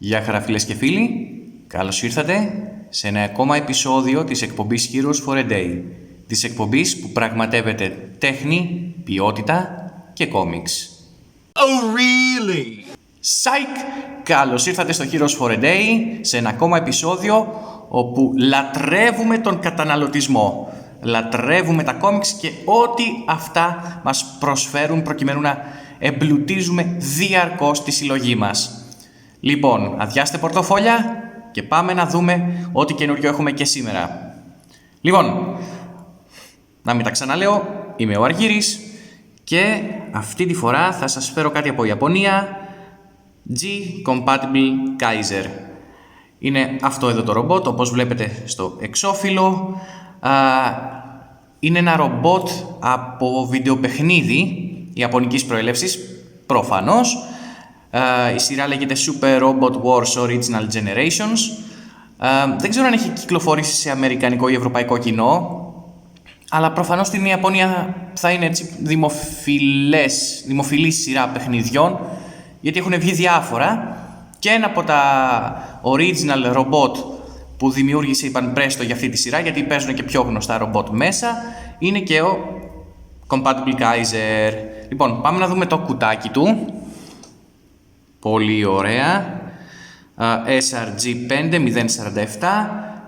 Γεια χαρά φίλες και φίλοι, καλώς ήρθατε σε ένα ακόμα επεισόδιο της εκπομπής Heroes for a Day, της εκπομπής που πραγματεύεται τέχνη, ποιότητα και κόμιξ. Oh, really? Psych! Καλώς ήρθατε στο Heroes for a Day, σε ένα ακόμα επεισόδιο όπου λατρεύουμε τον καταναλωτισμό. Λατρεύουμε τα κόμιξ και ό,τι αυτά μας προσφέρουν προκειμένου να εμπλουτίζουμε διαρκώς τη συλλογή μας. Λοιπόν, αδειάστε πορτοφόλια και πάμε να δούμε ό,τι καινούριο έχουμε και σήμερα. Λοιπόν, να μην τα ξαναλέω, είμαι ο Αργύρης και αυτή τη φορά θα σας φέρω κάτι από Ιαπωνία, G-Compatible Kaiser. Είναι αυτό εδώ το ρομπότ, όπως βλέπετε στο εξώφυλλο. Είναι ένα ρομπότ από βιντεοπαιχνίδι ιαπωνικής προέλευσης, προφανώς. Η σειρά λέγεται Super Robot Wars Original Generations. Δεν ξέρω αν έχει κυκλοφορήσει σε αμερικανικό ή ευρωπαϊκό κοινό, αλλά προφανώς στην Ιαπωνία θα είναι έτσι δημοφιλή σειρά παιχνιδιών, γιατί έχουν βγει διάφορα και ένα από τα original robot που δημιούργησε η Banpresto για αυτή τη σειρά, γιατί παίζουν και πιο γνωστά ρομπότ μέσα, είναι και ο Compatible Kaiser. Λοιπόν, πάμε να δούμε το κουτάκι του. Πολύ ωραία. SRG5047.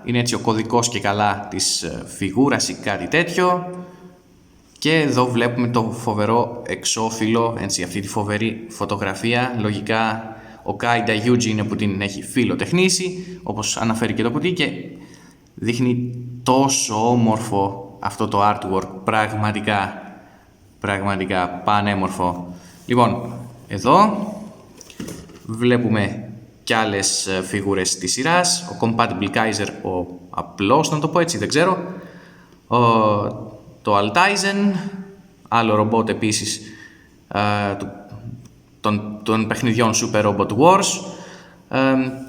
Είναι έτσι ο κωδικός και καλά της φιγούρας ή κάτι τέτοιο. Και εδώ βλέπουμε το φοβερό εξώφυλλο, έτσι, αυτή τη φοβερή φωτογραφία. Λογικά ο Kaida Yuji είναι που την έχει φιλοτεχνήσει, όπως αναφέρει και το κουτί, και δείχνει τόσο όμορφο αυτό το artwork. Πραγματικά πανέμορφο. Λοιπόν, εδώ βλέπουμε κι άλλες φιγούρες της σειράς. Ο Compatible Kaiser, ο απλός να το πω έτσι, δεν ξέρω. Το Altizen, άλλο ρομπότ επίσης των παιχνιδιών Super Robot Wars.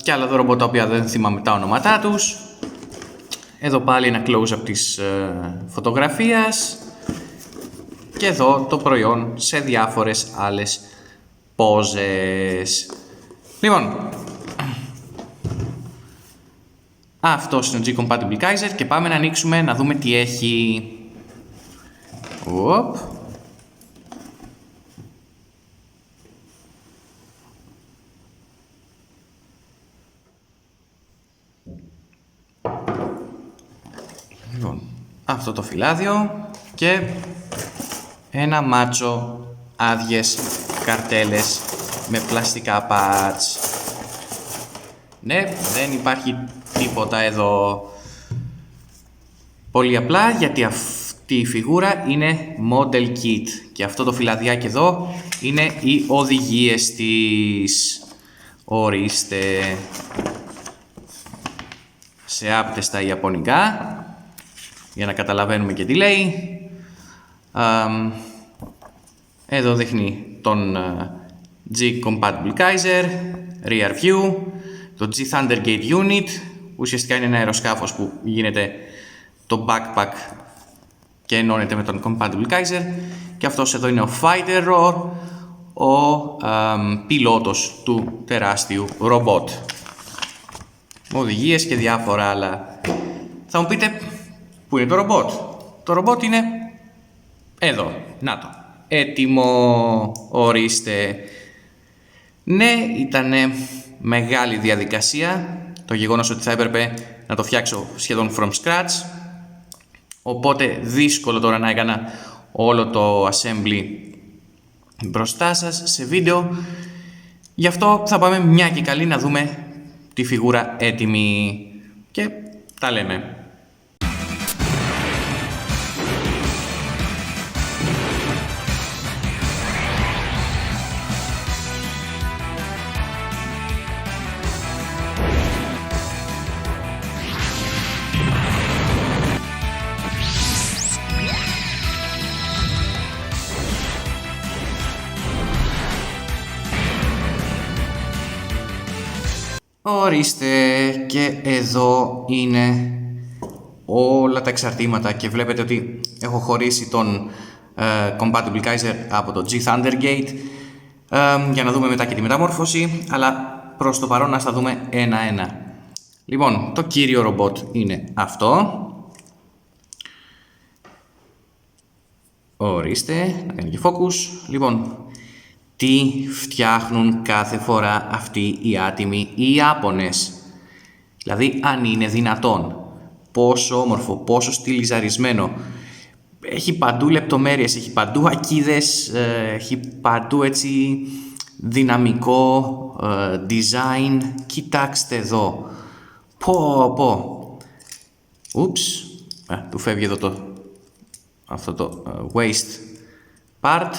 Και άλλα εδώ ρομπότ τα οποία δεν θυμάμαι τα ονόματά τους. Εδώ πάλι ένα close-up της φωτογραφίας. Και εδώ το προϊόν σε διάφορες άλλες πόζες. Λοιπόν, αυτός είναι ο G-Compatible Kaiser και πάμε να ανοίξουμε να δούμε τι έχει. Λοιπόν, αυτό το φυλάδιο και ένα μάτσο άδειες καρτέλες με πλαστικά πατς. Ναι, δεν υπάρχει τίποτα εδώ. Πολύ απλά, γιατί αυτή η φιγούρα είναι model kit και αυτό το φυλαδιάκι εδώ είναι οι οδηγίες της. Ορίστε, σε άπτεστα ιαπωνικά για να καταλαβαίνουμε και τι λέει. Εδώ δείχνει τον G-Compatible Kaiser, Rear View, το G-Thundergate Unit, που ουσιαστικά είναι ένα αεροσκάφος που γίνεται το backpack και ενώνεται με τον Compatible Kaiser, και αυτός εδώ είναι ο Fighter Roar, ο πιλότος του τεράστιου ρομπότ. Οδηγίες και διάφορα άλλα. Θα μου πείτε, πού είναι το ρομπότ? Το ρομπότ είναι εδώ, να το. Έτοιμο, ορίστε. Ναι, ήταν μεγάλη διαδικασία το γεγονός ότι θα έπρεπε να το φτιάξω σχεδόν from scratch, οπότε δύσκολο τώρα να έκανα όλο το assembly μπροστά σας σε βίντεο. Γι' αυτό θα πάμε μια και καλή να δούμε τη φιγούρα έτοιμη και τα λέμε. Ορίστε, και εδώ είναι όλα τα εξαρτήματα και βλέπετε ότι έχω χωρίσει τον Compatible Kaiser από το G-Thundergate για να δούμε μετά και τη μεταμόρφωση, αλλά προς το παρόν να τα δούμε ένα-ένα. Λοιπόν, το κύριο ρομπότ είναι αυτό. Ορίστε, να κάνει και focus. Λοιπόν, τι φτιάχνουν κάθε φορά αυτοί οι άτιμοι οι Ιάπωνες? Δηλαδή, αν είναι δυνατόν. Πόσο όμορφο, πόσο στυλιζαρισμένο. Έχει παντού λεπτομέρειες, έχει παντού ακίδες, έχει παντού έτσι δυναμικό design. Κοιτάξτε εδώ. Πω. Ούψ. Του φεύγει εδώ αυτό το waste part.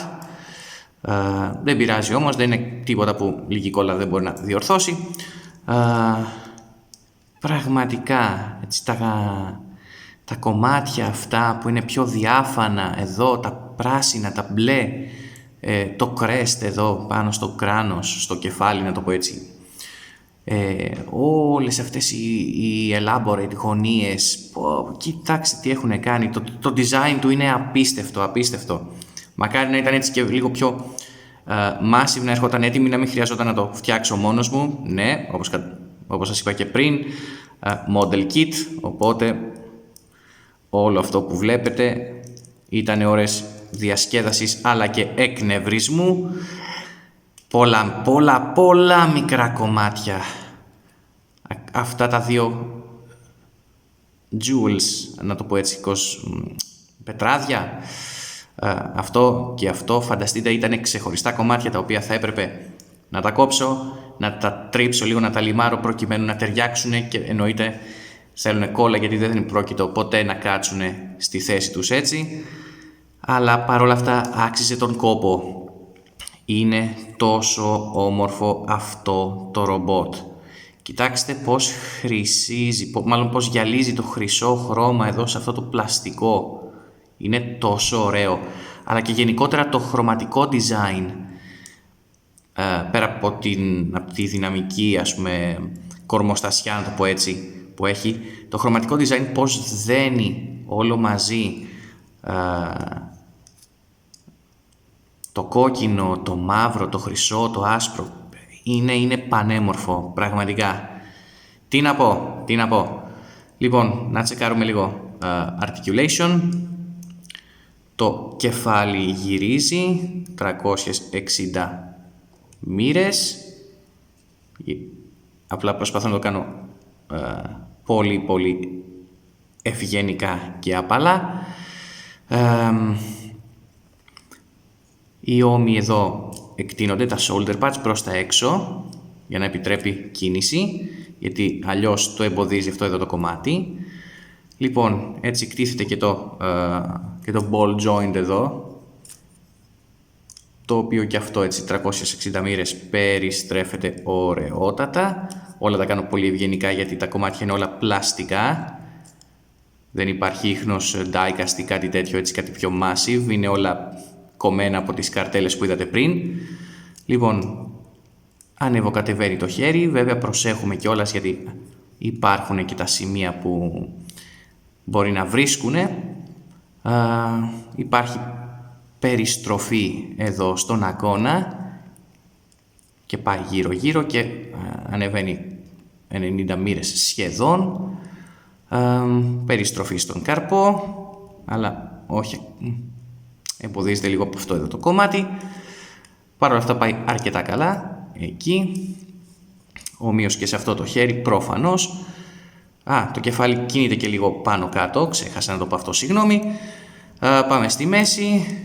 Δεν πειράζει όμως, δεν είναι τίποτα που λίγη κόλλα δεν μπορεί να διορθώσει. Πραγματικά, έτσι, τα κομμάτια αυτά που είναι πιο διάφανα εδώ, τα πράσινα, τα μπλε, το crest εδώ πάνω στο κράνος, στο κεφάλι, να το πω έτσι. Όλες αυτές οι elaborate γωνίες, κοιτάξτε τι έχουν κάνει. Το design του είναι απίστευτο. Μακάρι να ήταν έτσι και λίγο πιο massive, να έρχονταν έτοιμη, να μην χρειαζόταν να το φτιάξω μόνος μου. Ναι, όπως σας είπα και πριν, model kit, οπότε όλο αυτό που βλέπετε ήταν ώρες διασκέδασης αλλά και εκνευρισμού. Πολλά μικρά κομμάτια. Αυτά τα δύο jewels, να το πω έτσι, πετράδια. Αυτό και αυτό, φανταστείτε, ήταν ξεχωριστά κομμάτια τα οποία θα έπρεπε να τα κόψω, να τα τρίψω λίγο, να τα λιμάρω προκειμένου να ταιριάξουν, και εννοείται θέλουν κόλλα γιατί δεν πρόκειτο ποτέ να κάτσουν στη θέση τους έτσι. Αλλά παρόλα αυτά άξιζε τον κόπο. Είναι τόσο όμορφο αυτό το ρομπότ. Κοιτάξτε πώς χρυσίζει, μάλλον πώς γυαλίζει το χρυσό χρώμα εδώ σε αυτό το πλαστικό. Είναι τόσο ωραίο. Αλλά και γενικότερα το χρωματικό design, πέρα από τη δυναμική, ας πούμε, κορμοστασιά, να το πω έτσι, που έχει, το χρωματικό design πώς δένει όλο μαζί. Το κόκκινο, το μαύρο, το χρυσό, το άσπρο, είναι πανέμορφο, πραγματικά. Τι να πω. Λοιπόν, να τσεκάρουμε λίγο articulation. Το κεφάλι γυρίζει 360 μοίρες. Απλά προσπαθώ να το κάνω πολύ ευγενικά και απαλά. Οι ώμοι εδώ εκτείνονται, τα shoulder pads, προς τα έξω για να επιτρέπει κίνηση, γιατί αλλιώς το εμποδίζει αυτό εδώ το κομμάτι. Λοιπόν, έτσι κτίθεται και το ball joint εδώ, το οποίο και αυτό έτσι 360 μοίρες περιστρέφεται ωραιότατα. Όλα τα κάνω πολύ ευγενικά γιατί τα κομμάτια είναι όλα πλαστικά. Δεν υπάρχει ίχνος die-cast ή κάτι τέτοιο, έτσι κάτι πιο massive. Είναι όλα κομμένα από τις καρτέλες που είδατε πριν. Λοιπόν, ανεβοκατεβαίνει το χέρι. Βέβαια προσέχουμε κιόλας γιατί υπάρχουν και τα σημεία που μπορεί να βρίσκουνε. Υπάρχει περιστροφή εδώ στον αγώνα και πάει γύρω και ανεβαίνει 90 μοίρες σχεδόν. Περιστροφή στον καρπό, αλλά όχι, εμποδίζεται λίγο από αυτό εδώ το κομμάτι. Παρ' όλα αυτά πάει αρκετά καλά εκεί, ομοίως και σε αυτό το χέρι προφανώς. Το κεφάλι κινείται και λίγο πάνω κάτω, ξέχασα να το πω αυτό, συγγνώμη. Πάμε στη μέση.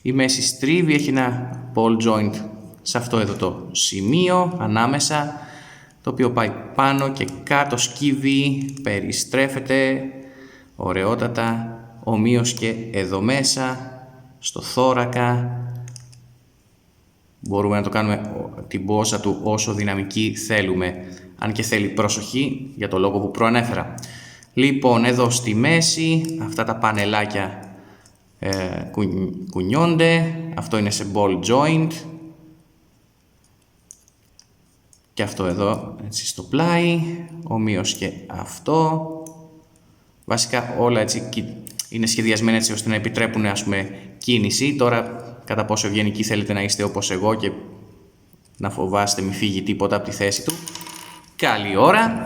Η μέση στρίβει, έχει ένα ball joint σε αυτό εδώ το σημείο ανάμεσα, το οποίο πάει πάνω και κάτω, σκύβει, περιστρέφεται ωραιότατα, ομοίως και εδώ μέσα στο θώρακα. Μπορούμε να το κάνουμε την πόσα του όσο δυναμική θέλουμε, αν και θέλει προσοχή για το λόγο που προανέφερα. Λοιπόν, εδώ στη μέση αυτά τα πανελάκια κουνιόνται, αυτό είναι σε ball joint και αυτό εδώ έτσι στο πλάι, ομοίως και αυτό. Βασικά όλα έτσι είναι σχεδιασμένα έτσι ώστε να επιτρέπουν, ας πούμε, κίνηση. Τώρα κατά πόσο ευγενικοί θέλετε να είστε όπως εγώ και να φοβάστε μη φύγει τίποτα από τη θέση του. Καλή ώρα.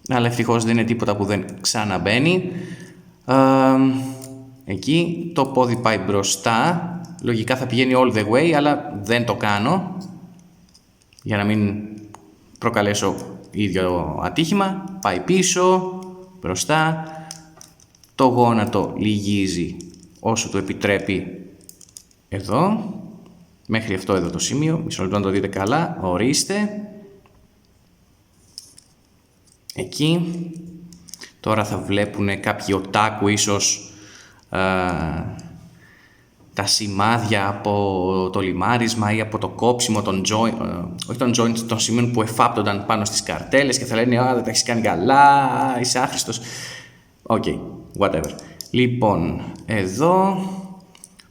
Αλλά ευτυχώς δεν είναι τίποτα που δεν ξαναμπαίνει. Εκεί το πόδι πάει μπροστά. Λογικά θα πηγαίνει all the way, αλλά δεν το κάνω. Για να μην προκαλέσω ίδιο ατύχημα. Πάει πίσω, μπροστά. Το γόνατο λυγίζει όσο του επιτρέπει εδώ. Μέχρι αυτό εδώ το σημείο. Μισό λεπτό να το δείτε καλά. Ορίστε. Εκεί. Τώρα θα βλέπουν κάποιοι οτάκου ίσως τα σημάδια από το λιμάρισμα ή από το κόψιμο των joint, όχι των joint, των σημείων που εφάπτονταν πάνω στις καρτέλες και θα λένε «Α, δεν τα έχεις κάνει καλά, είσαι άχρηστος». Οκ, whatever. Λοιπόν, εδώ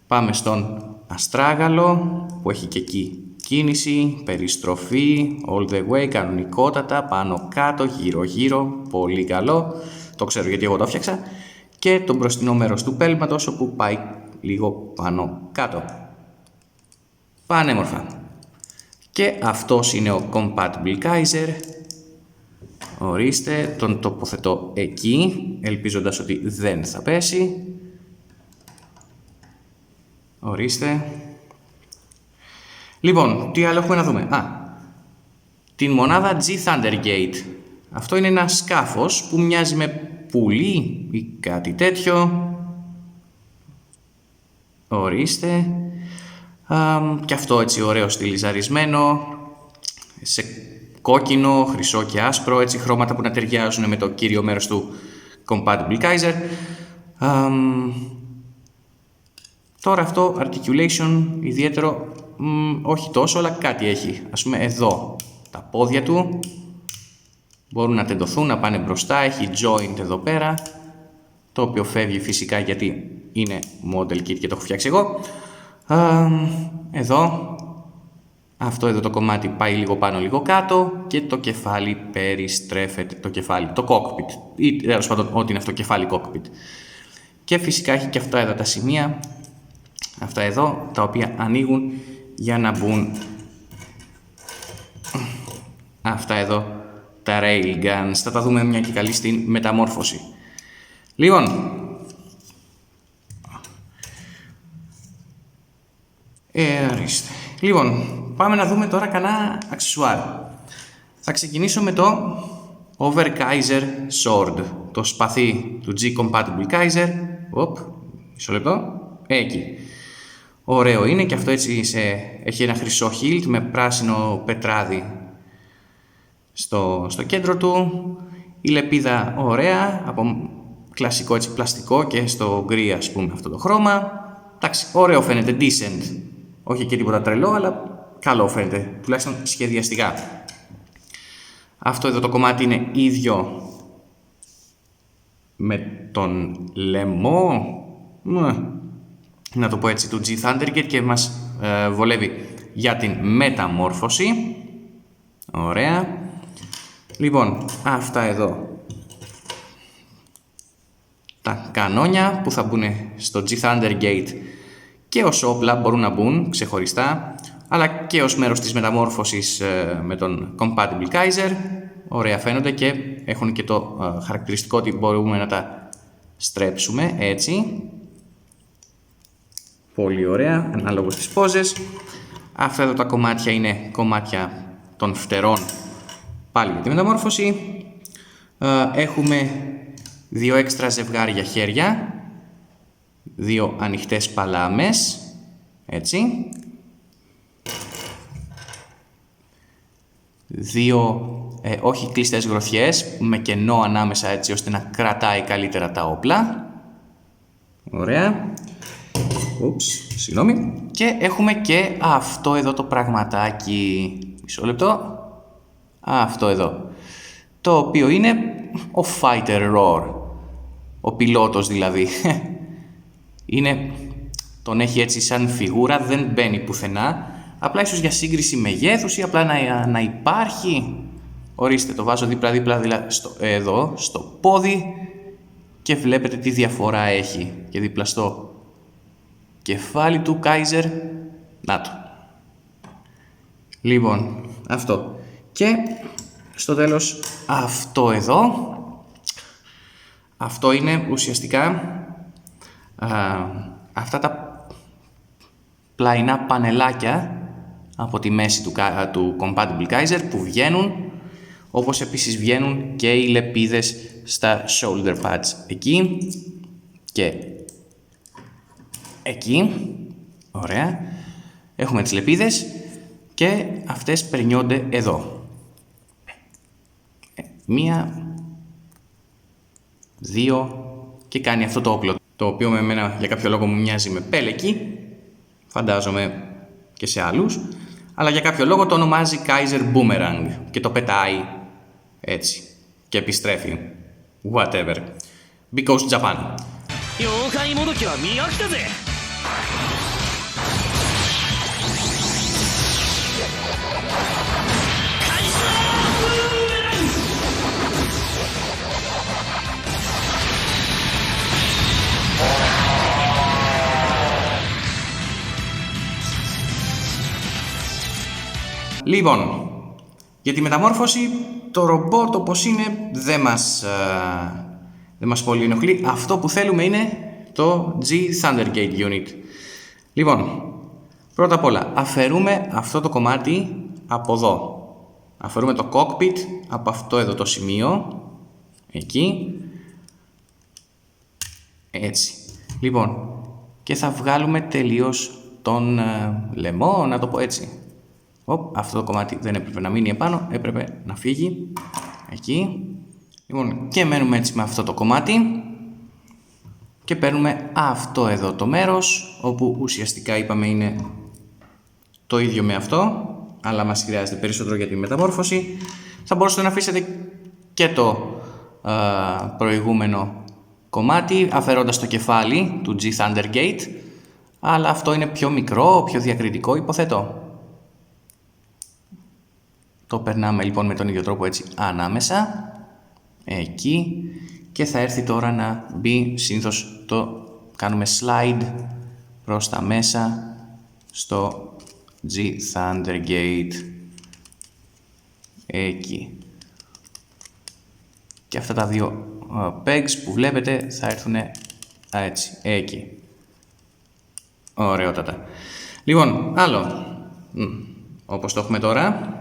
πάμε στον αστράγαλο που έχει και εκεί κίνηση, περιστροφή, all the way, κανονικότατα, πάνω κάτω, γύρω γύρω, πολύ καλό. Το ξέρω γιατί εγώ το έφτιαξα. Και το μπροστινό μέρος του πέλματος όπου πάει λίγο πάνω κάτω. Πανέμορφα. Και αυτός είναι ο Compatible Kaiser. Ορίστε, τον τοποθετώ εκεί, ελπίζοντας ότι δεν θα πέσει. Ορίστε. Λοιπόν, τι άλλο έχουμε να δούμε. Την μονάδα G Thundergate. Αυτό είναι ένα σκάφος που μοιάζει με πουλί ή κάτι τέτοιο. Ορίστε. Και αυτό έτσι ωραίο στιλιζαρισμένο. Σε κόκκινο, χρυσό και άσπρο. Έτσι χρώματα που να ταιριάζουν με το κύριο μέρος του Compatible Kaiser. Τώρα αυτό, articulation, ιδιαίτερο, όχι τόσο, αλλά κάτι έχει. Ας πούμε εδώ, τα πόδια του μπορούν να τεντωθούν, να πάνε μπροστά. Έχει joint εδώ πέρα, το οποίο φεύγει φυσικά γιατί είναι model kit και το έχω φτιάξει εγώ. Εδώ, αυτό εδώ το κομμάτι πάει λίγο πάνω, λίγο κάτω και το κεφάλι περιστρέφεται, το κεφάλι, το cockpit ή τέλος πάντων ό,τι είναι αυτό, κεφάλι cockpit. Και φυσικά έχει και αυτά εδώ τα σημεία, αυτά εδώ, τα οποία ανοίγουν για να μπουν αυτά εδώ, τα railguns. Θα τα δούμε μια και καλή στην μεταμόρφωση. Λοιπόν, ορίστε. Λοιπόν, πάμε να δούμε τώρα κανένα αξεσουάρ. Θα ξεκινήσω με το Overkaiser Sword, το σπαθί του G-Compatible Kaiser. Μισό λεπτό. Εκεί. Ωραίο είναι και αυτό έτσι έχει ένα χρυσό hilt με πράσινο πετράδι στο κέντρο του. Η λεπίδα ωραία, από κλασικό έτσι πλαστικό και στο γκρι ας πούμε αυτό το χρώμα. Εντάξει, ωραίο φαίνεται, decent. Όχι και τίποτα τρελό, αλλά καλό φαίνεται, τουλάχιστον σχεδιαστικά. Αυτό εδώ το κομμάτι είναι ίδιο με τον λαιμό, να το πω έτσι, του G Thundergate και μας βολεύει για την μεταμόρφωση. Ωραία. Λοιπόν, αυτά εδώ τα κανόνια που θα μπουν στο G Thundergate και ως όπλα μπορούν να μπουν ξεχωριστά, αλλά και ως μέρος της μεταμόρφωσης με τον Compatible Kaiser. Ωραία φαίνονται και έχουν και το χαρακτηριστικό ότι μπορούμε να τα στρέψουμε έτσι. Πολύ ωραία, ανάλογος στις πόζες. Αυτά εδώ τα κομμάτια είναι κομμάτια των φτερών, πάλι για τη μεταμόρφωση. Έχουμε δύο έξτρα ζευγάρια χέρια, δύο ανοιχτές παλάμες, έτσι. Δύο όχι κλειστές γροθιές με κενό ανάμεσα έτσι ώστε να κρατάει καλύτερα τα όπλα. Ωραία. Συγγνώμη. Και έχουμε και αυτό εδώ το πραγματάκι. Μισό λεπτό. Αυτό εδώ. Το οποίο είναι ο Fighter Roar. Ο πιλότος δηλαδή. Τον έχει έτσι σαν φιγούρα, δεν μπαίνει πουθενά. Απλά ίσως για σύγκριση μεγέθους ή απλά να υπάρχει. Ορίστε, το βάζω δίπλα-δίπλα εδώ, στο πόδι και βλέπετε τι διαφορά έχει. Και δίπλα στο κεφάλι του Kaiser. Να το. Λοιπόν, αυτό. Και στο τέλος αυτό εδώ. Αυτό είναι ουσιαστικά αυτά τα πλαϊνά πανελάκια από τη μέση του Compatible Kaiser που βγαίνουν, όπως επίσης βγαίνουν και οι λεπίδες στα shoulder pads εκεί και εκεί. Ωραία. Έχουμε τις λεπίδες και αυτές περνιόνται εδώ. 1, 2 και κάνει αυτό το όπλο, το οποίο με εμένα για κάποιο λόγο μου μοιάζει με πέλεκι, φαντάζομαι και σε άλλους, αλλά για κάποιο λόγο το ονομάζει Kaiser Boomerang και το πετάει έτσι και επιστρέφει. Whatever. Because Japan. Λοιπόν, για τη μεταμόρφωση, το ρομπότ όπως είναι δεν μας πολύ ενοχλεί. Αυτό που θέλουμε είναι το G Thundergate Unit. Λοιπόν, πρώτα απ' όλα αφαιρούμε αυτό το κομμάτι από εδώ. Αφαιρούμε το cockpit από αυτό εδώ το σημείο. Εκεί. Έτσι. Λοιπόν, και θα βγάλουμε τελείως τον λαιμό, να το πω έτσι. Αυτό το κομμάτι δεν έπρεπε να μείνει επάνω, έπρεπε να φύγει. Εκεί. Λοιπόν, και μένουμε έτσι με αυτό το κομμάτι. Και παίρνουμε αυτό εδώ το μέρος, όπου ουσιαστικά είπαμε είναι το ίδιο με αυτό, αλλά μας χρειάζεται περισσότερο για τη μεταμόρφωση. Θα μπορούσατε να αφήσετε και το προηγούμενο κομμάτι, αφαιρώντας το κεφάλι του G Thundergate, αλλά αυτό είναι πιο μικρό, πιο διακριτικό, υποθέτω. Το περνάμε λοιπόν με τον ίδιο τρόπο έτσι ανάμεσα, εκεί, και θα έρθει τώρα να μπει, συνήθως το κάνουμε slide προς τα μέσα στο G Thundergate, εκεί. Και αυτά τα δύο pegs που βλέπετε θα έρθουν έτσι, εκεί. Ωραιότατα. Λοιπόν, άλλο, όπως το έχουμε τώρα,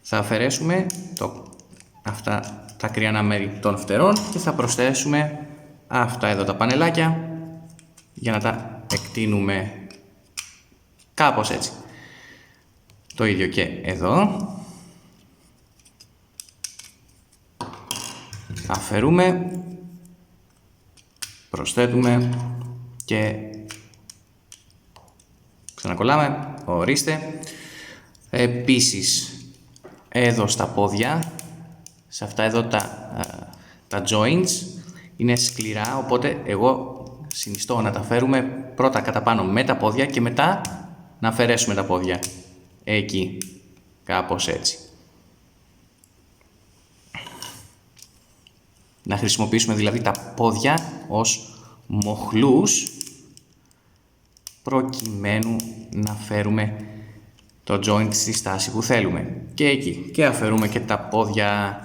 θα αφαιρέσουμε αυτά τα κρυανά μέρη των φτερών και θα προσθέσουμε αυτά εδώ τα πανελάκια για να τα εκτείνουμε κάπως έτσι. Το ίδιο και εδώ. Αφαιρούμε, προσθέτουμε και ξανακολλάμε. Ορίστε. Επίσης, εδώ στα πόδια, σε αυτά εδώ τα joints είναι σκληρά, οπότε εγώ συνιστώ να τα φέρουμε πρώτα κατά πάνω με τα πόδια και μετά να αφαιρέσουμε τα πόδια. Εκεί, κάπως έτσι. Να χρησιμοποιήσουμε δηλαδή τα πόδια ως μοχλούς προκειμένου να φέρουμε το joint στη στάση που θέλουμε. Και εκεί. Και αφαιρούμε και τα πόδια.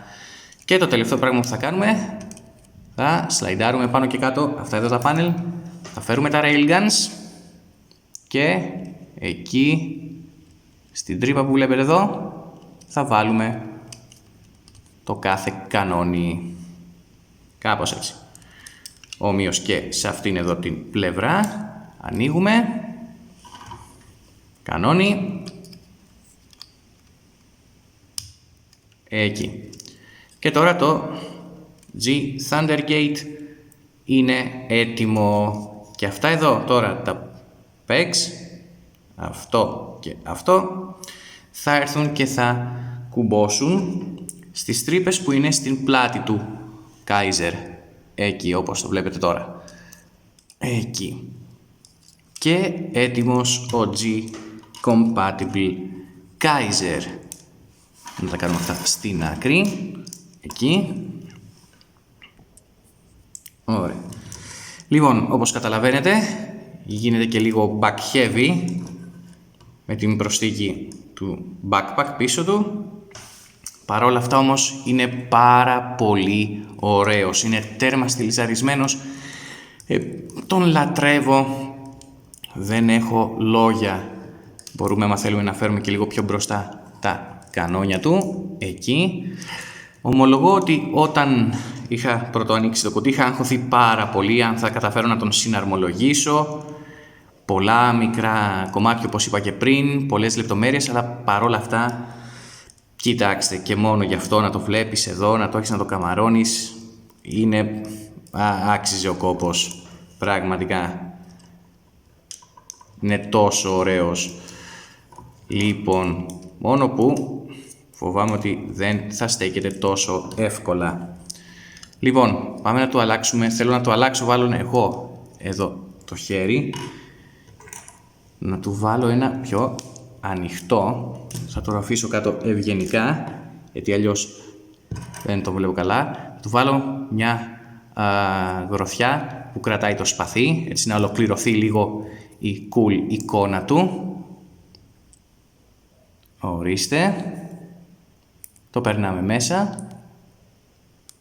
Και το τελευταίο πράγμα που θα κάνουμε, θα σλαϊντάρουμε πάνω και κάτω αυτά εδώ τα πάνελ. Θα φέρουμε τα railguns και εκεί στην τρύπα που βλέπετε εδώ θα βάλουμε το κάθε κανόνι. Κάπως έτσι. Ομοίως και σε αυτήν εδώ την πλευρά. Ανοίγουμε. Κανόνι. Εκεί. Και τώρα το G Thundergate είναι έτοιμο. Και αυτά εδώ τώρα τα pegs, αυτό και αυτό, θα έρθουν και θα κουμπώσουν στις τρύπες που είναι στην πλάτη του Kaiser. Εκεί, όπως το βλέπετε τώρα. Εκεί. Και έτοιμος ο G Compatible Kaiser. Να τα κάνουμε αυτά στην άκρη. Εκεί. Ωραία. Λοιπόν, όπως καταλαβαίνετε, γίνεται και λίγο back heavy με την προσθήκη του backpack πίσω του. Παρ' όλα αυτά όμως είναι πάρα πολύ ωραίος, είναι τέρμα στιλιζαρισμένος, τον λατρεύω, δεν έχω λόγια. Μπορούμε, άμα θέλουμε, να φέρουμε και λίγο πιο μπροστά τα κανόνια του, εκεί. Ομολογώ ότι όταν είχα πρωτοανοίξει το κουτί είχα αγχωθεί πάρα πολύ αν θα καταφέρω να τον συναρμολογήσω. Πολλά μικρά κομμάτια, όπως είπα και πριν, πολλές λεπτομέρειες, αλλά παρόλα αυτά, κοιτάξτε, και μόνο γι' αυτό να το βλέπεις εδώ, να το έχεις να το καμαρώνεις, είναι άξιζε ο κόπος, πραγματικά. Είναι τόσο ωραίος. Λοιπόν, μόνο που φοβάμαι ότι δεν θα στέκεται τόσο εύκολα. Λοιπόν, πάμε να το αλλάξουμε. Θέλω να το αλλάξω, βάλω εγώ εδώ το χέρι. Να του βάλω ένα πιο ανοιχτό. Θα το αφήσω κάτω ευγενικά, γιατί αλλιώς δεν το βλέπω καλά. Θα του βάλω μια γροθιά που κρατάει το σπαθί, έτσι να ολοκληρωθεί λίγο η cool εικόνα του. Ορίστε. Το περνάμε μέσα.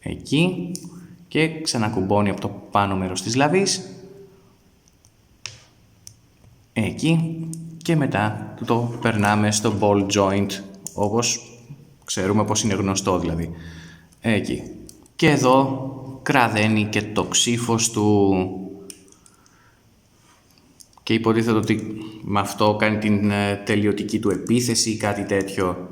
Εκεί. Και ξανακουμπώνει από το πάνω μέρος της λαβής. Εκεί. Και μετά το περνάμε στο ball joint, όπως ξέρουμε πως είναι γνωστό δηλαδή. Εκεί. Και εδώ κραδένει και το ξύφος του. Και υποτίθεται ότι με αυτό κάνει την τελειωτική του επίθεση ή κάτι τέτοιο.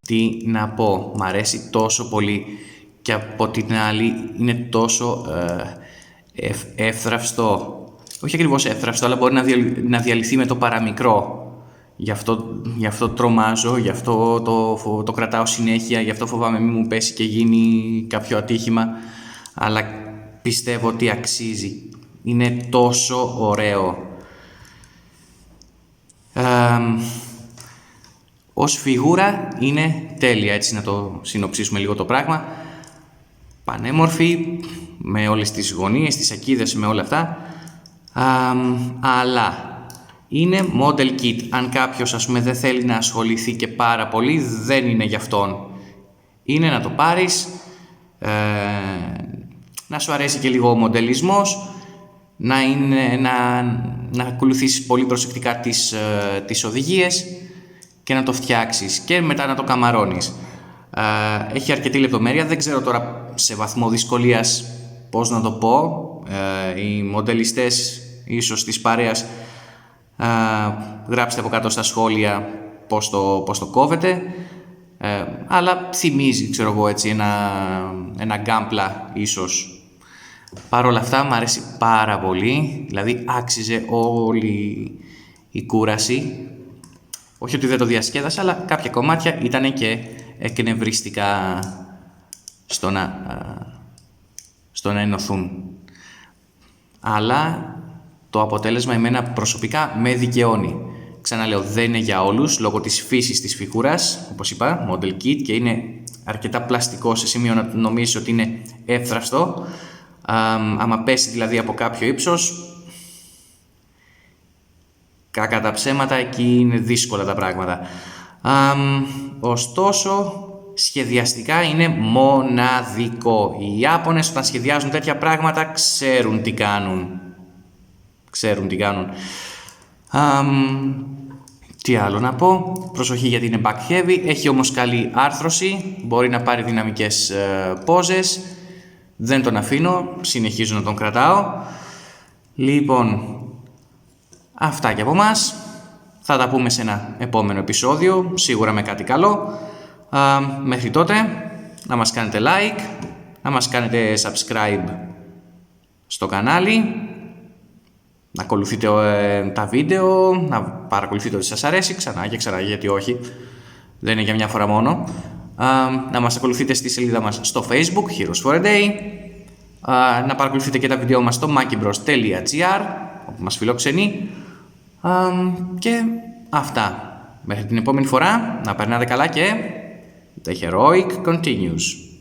Τι να πω, μ' αρέσει τόσο πολύ και από την άλλη είναι τόσο εύθραυστο. Όχι ακριβώς εύθραυστο, αλλά μπορεί να διαλυθεί με το παραμικρό. Γι' αυτό τρομάζω, γι' αυτό το κρατάω συνέχεια, γι' αυτό φοβάμαι μην μου πέσει και γίνει κάποιο ατύχημα. Αλλά πιστεύω ότι αξίζει. Είναι τόσο ωραίο. Ως φιγούρα είναι τέλεια, έτσι να το συνοψίσουμε λίγο το πράγμα. Πανέμορφη, με όλες τις γωνίες, τις ακίδες, με όλα αυτά. Αλλά είναι model kit. Αν κάποιος, ας πούμε, δεν θέλει να ασχοληθεί και πάρα πολύ, δεν είναι για αυτόν. Είναι να το πάρεις, να σου αρέσει και λίγο ο μοντελισμός, να ακολουθήσεις πολύ προσεκτικά τις οδηγίες και να το φτιάξεις και μετά να το καμαρώνεις. Έχει αρκετή λεπτομέρεια, δεν ξέρω τώρα σε βαθμό δυσκολίας πώς να το πω. Οι μοντελιστές ίσως της παρέας γράψτε από κάτω στα σχόλια πώς το κόβετε. Αλλά θυμίζει, ξέρω εγώ, έτσι, ένα γκάμπλα ίσως. Παρ' όλα αυτά μου αρέσει πάρα πολύ, δηλαδή άξιζε όλη η κούραση. Όχι ότι δεν το διασκέδασα, αλλά κάποια κομμάτια ήταν και εκνευριστικά στο να ενωθούν. Αλλά το αποτέλεσμα εμένα προσωπικά με δικαιώνει. Ξαναλέω, δεν είναι για όλους, λόγω της φύσης της φιγούρας, όπως είπα, model kit, και είναι αρκετά πλαστικό σε σημείο να νομίζεις ότι είναι εύθραυστο. Άμα πέσει δηλαδή από κάποιο ύψος, κακά τα ψέματα, εκεί είναι δύσκολα τα πράγματα. Ωστόσο, σχεδιαστικά είναι μοναδικό. Οι Ιάπωνες όταν σχεδιάζουν τέτοια πράγματα ξέρουν τι κάνουν. Τι άλλο να πω, προσοχή γιατί είναι back heavy, έχει όμως καλή άρθρωση, μπορεί να πάρει δυναμικές πόζες, δεν τον αφήνω, συνεχίζω να τον κρατάω. Λοιπόν, αυτά και από μας, θα τα πούμε σε ένα επόμενο επεισόδιο, σίγουρα με κάτι καλό. Μέχρι τότε, να μας κάνετε like, να μας κάνετε subscribe στο κανάλι, να ακολουθείτε τα βίντεο, να παρακολουθείτε ό,τι σας αρέσει, ξανά και ξανά, γιατί όχι, δεν είναι για μια φορά μόνο. Να μας ακολουθείτε στη σελίδα μας στο Facebook, Heroes for a Day, να παρακολουθείτε και τα βίντεο μας στο macibros.gr, όπου μας φιλοξενεί, και αυτά. Μέχρι την επόμενη φορά, να περνάτε καλά και the heroic continues.